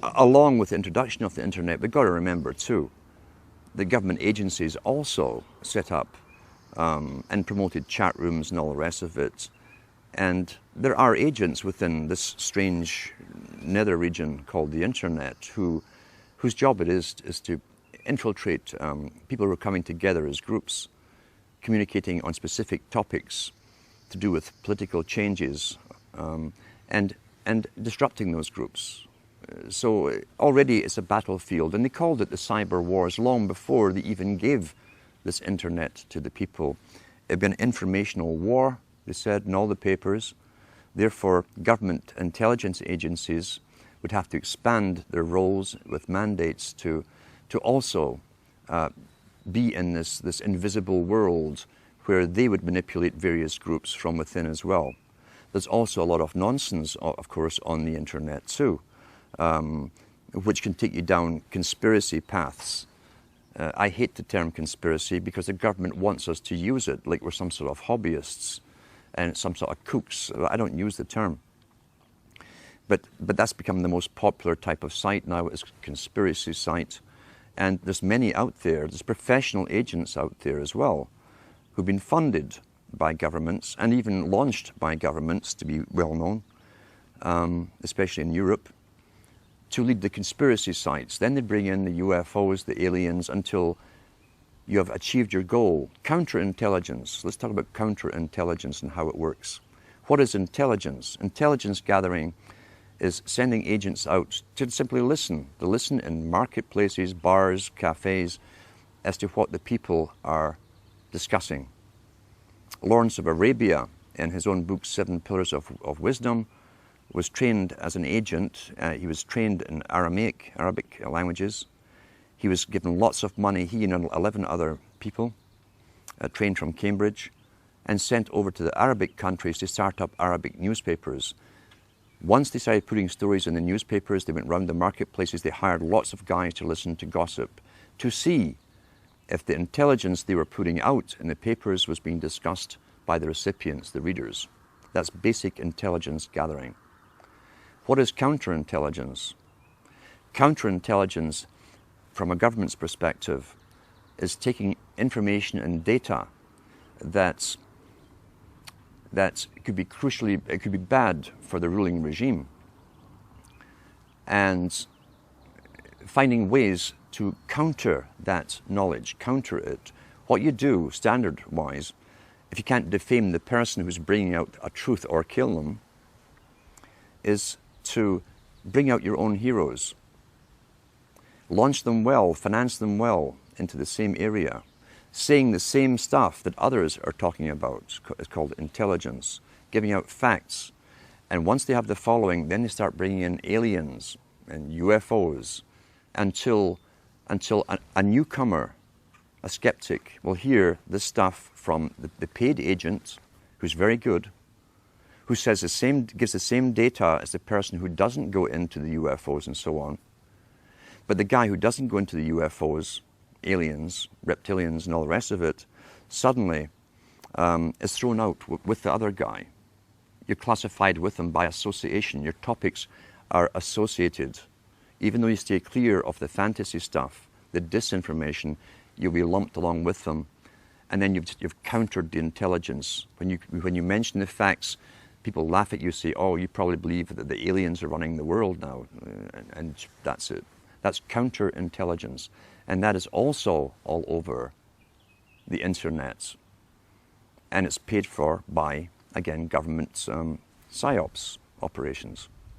along with the introduction of the internet, we've got to remember too, the government agencies also set up and promoted chat rooms and all the rest of it. And there are agents within this strange nether region called the internet whose job it is to infiltrate people who are coming together as groups, communicating on specific topics to do with political changes and disrupting those groups. So already it's a battlefield, and they called it the cyber wars long before they even gave this internet to the people. It'd been an informational war, they said in all the papers. Therefore, government intelligence agencies would have to expand their roles with mandates to also be in this invisible world where they would manipulate various groups from within as well. There's also a lot of nonsense, of course, on the internet too, which can take you down conspiracy paths. I hate the term conspiracy because the government wants us to use it like we're some sort of hobbyists and some sort of kooks. I don't use the term. But that's become the most popular type of site now, is conspiracy site. And there's many out there. There's professional agents out there as well who've been funded by governments and even launched by governments to be well known, especially in Europe, to lead the conspiracy sites. Then they bring in the UFOs, the aliens, until you have achieved your goal. Counterintelligence. Let's talk about counterintelligence and how it works. What is intelligence? Intelligence gathering is sending agents out to simply listen. To listen in marketplaces, bars, cafes, as to what the people are discussing. Lawrence of Arabia, in his own book, 7 Pillars of Wisdom, was trained as an agent. He was trained in Arabic languages. He was given lots of money, he and 11 other people, trained from Cambridge, and sent over to the Arabic countries to start up Arabic newspapers. Once they started putting stories in the newspapers, they went round the marketplaces, they hired lots of guys to listen to gossip, to see if the intelligence they were putting out in the papers was being discussed by the recipients, the readers. That's basic intelligence gathering. What is counterintelligence? Counterintelligence, from a government's perspective, is taking information and data that could be crucially, it could be bad for the ruling regime, and finding ways to counter that knowledge, counter it. What you do, standard-wise, if you can't defame the person who's bringing out a truth or kill them, is to bring out your own heroes. Launch them well, finance them well into the same area. Saying the same stuff that others are talking about is called intelligence. Giving out facts. And once they have the following, then they start bringing in aliens and UFOs until a newcomer, a skeptic, will hear this stuff from the paid agent, who's very good, who says gives the same data as the person who doesn't go into the UFOs and so on. But the guy who doesn't go into the UFOs, aliens, reptilians and all the rest of it, suddenly is thrown out with the other guy. You're classified with them by association. Your topics are associated. Even though you stay clear of the fantasy stuff, the disinformation, you'll be lumped along with them. And then you've countered the intelligence. When you mention the facts, people laugh at you, say, oh, you probably believe that the aliens are running the world now. And that's it. That's counterintelligence. And that is also all over the internet. And it's paid for by, again, government psyops operations.